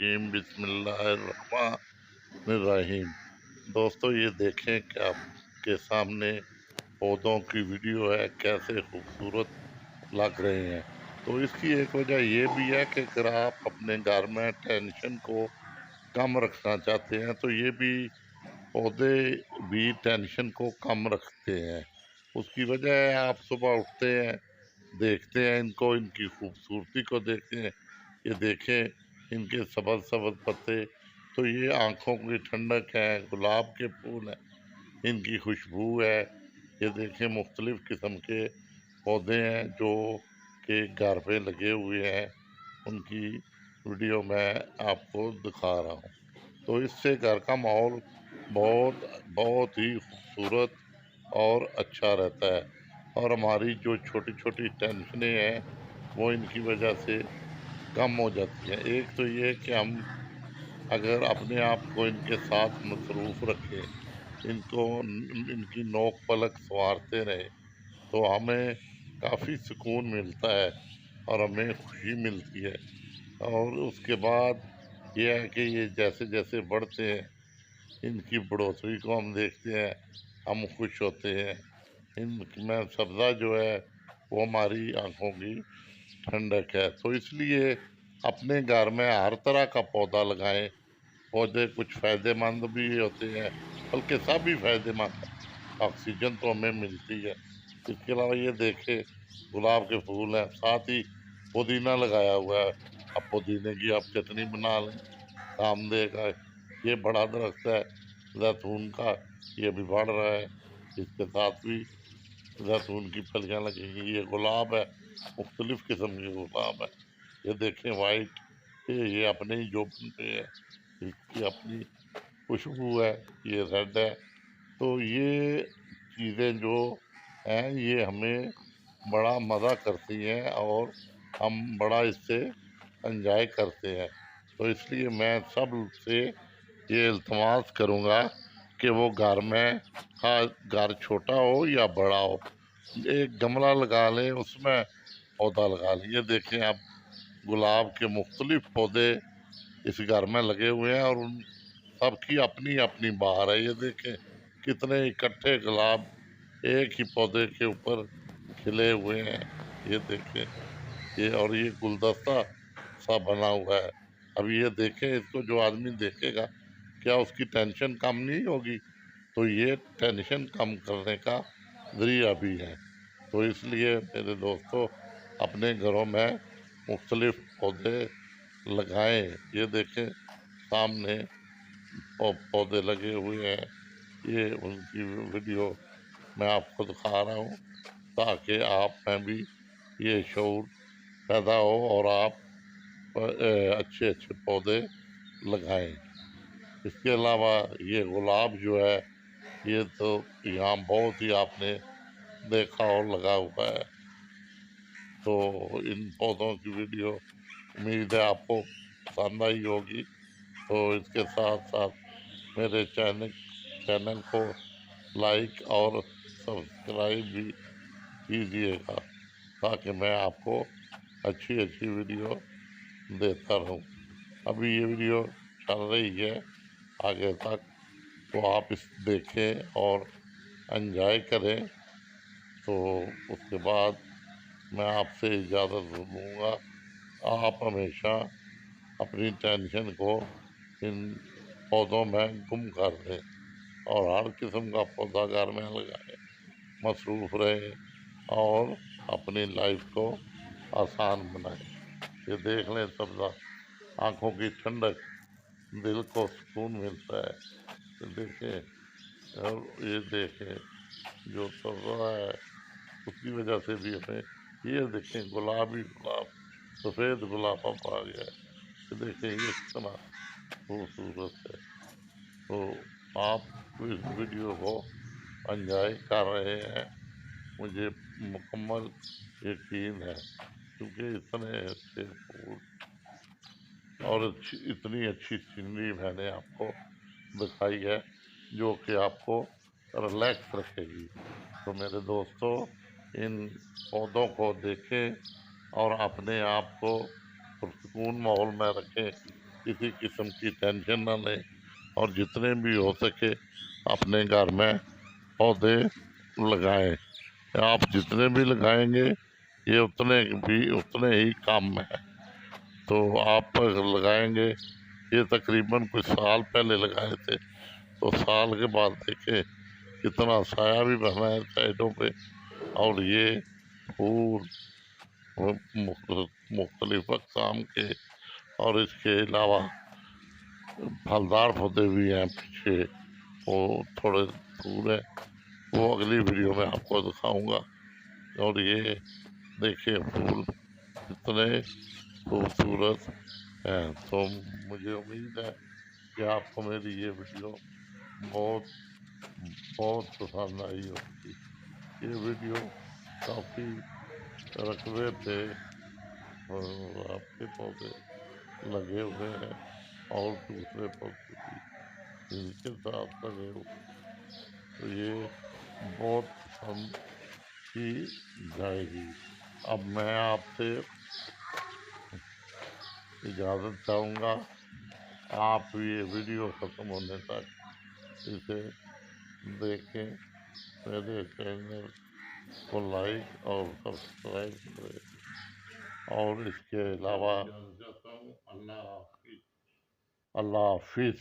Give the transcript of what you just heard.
الرجیم بسم اللہ الرحمن الرحیم۔ دوستو یہ دیکھیں کہ آپ کے سامنے پودوں کی ویڈیو ہے، کیسے خوبصورت لگ رہے ہیں۔ تو اس کی ایک وجہ یہ بھی ہے کہ اگر آپ اپنے گھر میں ٹینشن کو کم رکھنا چاہتے ہیں تو یہ بھی پودے بھی ٹینشن کو کم رکھتے ہیں۔ اس کی وجہ ہے آپ صبح اٹھتے ہیں، دیکھتے ہیں ان کو، ان کی خوبصورتی کو دیکھتے ہیں، یہ دیکھیں ان کے سبز سبز پتے، تو یہ آنکھوں کی ٹھنڈک ہے۔ گلاب کے پھول ہیں، ان کی خوشبو ہے۔ یہ دیکھیں مختلف قسم کے پودے ہیں جو کہ گھر پہ لگے ہوئے ہیں، ان کی ویڈیو میں آپ کو دکھا رہا ہوں۔ تو اس سے گھر کا ماحول بہت ہی خوبصورت اور اچھا رہتا ہے، اور ہماری جو چھوٹی چھوٹی ٹینشنیں ہیں وہ ان کی وجہ سے کم ہو جاتی ہیں۔ ایک تو یہ کہ ہم اگر اپنے آپ کو ان کے ساتھ مصروف رکھیں، ان کی نوک پلک سنوارتے رہیں، تو ہمیں کافی سکون ملتا ہے اور ہمیں خوشی ملتی ہے۔ اور اس کے بعد یہ ہے کہ یہ جیسے جیسے بڑھتے ہیں، ان کی بڑھوتری کو ہم دیکھتے ہیں، ہم خوش ہوتے ہیں۔ ان میں سبزہ جو ہے وہ ہماری آنکھوں کی ٹھنڈک ہے۔ تو اس لیے اپنے گھر میں ہر طرح کا پودا لگائیں۔ پودے کچھ فائدہ مند بھی ہوتے ہیں، بلکہ سب ہی فائدہ مند ہیں۔ آکسیجن تو ہمیں ملتی ہے۔ اس کے علاوہ یہ دیکھیں گلاب کے پھول ہیں، ساتھ ہی پودینہ لگایا ہوا ہے۔ اب پودینے کی آپ چٹنی بنا لیں، کام دے گا۔ یہ بڑا درخت ہے زیتون کا، یہ بھی بڑھ رہا ہے، اس کے ساتھ بھی زیتون کی پھلیاں لگیں گی۔ یہ گلاب ہے، مختلف قسم کے گلاب ہے۔ یہ دیکھیں وائٹ، یہ اپنے ہی جوبن پہ ہے، اس کی اپنی خوشبو ہے۔ یہ ریڈ ہے۔ تو یہ چیزیں جو ہیں یہ ہمیں بڑا مزہ کرتی ہیں اور ہم بڑا اس سے انجوائے کرتے ہیں۔ تو اس لیے میں سب سے یہ التماس کروں گا کہ وہ گھر میں، گھر چھوٹا ہو یا بڑا ہو، ایک گملہ لگا لیں، اس میں پودا لگا لیں۔ یہ دیکھیں آپ گلاب کے مختلف پودے اس گھر میں لگے ہوئے ہیں، اور ان سب کی اپنی اپنی بہار ہے۔ یہ دیکھیں کتنے اکٹھے گلاب ایک ہی پودے کے اوپر کھلے ہوئے ہیں۔ یہ دیکھیں اور یہ گلدستہ سا بنا ہوا ہے۔ اب یہ دیکھیں اس کو جو آدمی دیکھے گا، کیا اس کی ٹینشن کم نہیں ہوگی؟ تو یہ ٹینشن کم کرنے کا ذریعہ بھی ہے۔ تو اس لیے میرے دوستو اپنے گھروں میں مختلف پودے لگائیں۔ یہ دیکھیں سامنے پودے لگے ہوئے ہیں، یہ ان کی ویڈیو میں آپ کو دکھا رہا ہوں تاکہ آپ میں بھی یہ شعور پیدا ہو اور آپ اچھے اچھے پودے لگائیں۔ اس کے علاوہ یہ گلاب جو ہے یہ تو یہاں بہت ہی آپ نے دیکھا اور لگا ہوا ہے۔ تو ان پودوں کی ویڈیو امید ہے آپ کو پسند آئی ہوگی۔ تو اس کے ساتھ ساتھ میرے چینل کو لائک اور سبسکرائب بھی کیجیے گا تاکہ میں آپ کو اچھی اچھی ویڈیو دیتا رہوں۔ ابھی یہ ویڈیو چل رہی ہے آگے تک، تو آپ اس دیکھیں اور انجوائے کریں۔ تو اس کے بعد میں آپ سے اجازت لوں گا۔ آپ ہمیشہ اپنی ٹینشن کو ان پودوں میں گم کر دیں اور ہر قسم کا پودا گھر میں لگائیں، مصروف رہیں اور اپنی لائف کو آسان بنائیں۔ یہ دیکھ لیں سبزہ، آنکھوں کی ٹھنڈک، دل کو سکون ملتا ہے۔ یہ دیکھیں اور یہ دیکھیں جو سبزہ ہے اس کی وجہ سے بھی ہمیں، یہ دیکھیں گلاب ہی گلاب، سفید گلاب اب آ گیا ہے۔ یہ دیکھیں یہ کتنا خوبصورت ہے۔ تو آپ اس ویڈیو کو انجوائے کر رہے ہیں، مجھے مکمل یقین ہے، کیونکہ اتنے اچھے پھول اور اتنی اچھی سینری میں نے آپ کو دکھائی ہے جو کہ آپ کو ریلیکس رکھے گی۔ تو میرے دوستو ان پودوں کو دیکھیں اور اپنے آپ کو پرسکون ماحول میں رکھیں کسی قسم کی ٹینشن نہ لیں، اور جتنے بھی ہو سکے اپنے گھر میں پودے لگائیں۔ آپ جتنے بھی لگائیں گے یہ اتنے ہی کام میں ہے۔ تو آپ لگائیں گے، یہ تقریباً کچھ سال پہلے لگائے تھے، تو سال کے بعد دیکھیں کتنا سایہ بھی بنا ہے سائڈوں پہ، اور یہ پھول مختلف اقسام کے، اور اس کے علاوہ پھلدار پودے بھی ہیں پیچھے، وہ تھوڑے دور ہے، وہ اگلی ویڈیو میں آپ کو دکھاؤں گا۔ اور یہ دیکھیں پھول کتنے خوبصورت ہیں۔ تو مجھے امید ہے کہ آپ کو میری یہ ویڈیو بہت بہت پسند آئی ہوگی۔ یہ ویڈیو کافی رقبے پہ اور آپ کے پودے لگے ہوئے ہیں، اور دوسرے پودے بھی ان کے ساتھ لگے ہوئے، تو یہ بہت پسند کی جائے گی۔ اب میں آپ سے اجازت چاہوں گا، آپ یہ ویڈیو ختم ہونے تک اسے دیکھیں، میرے چینل کو لائک اور سبسکرائب کریں، اور اس کے علاوہ اللہ حافظ۔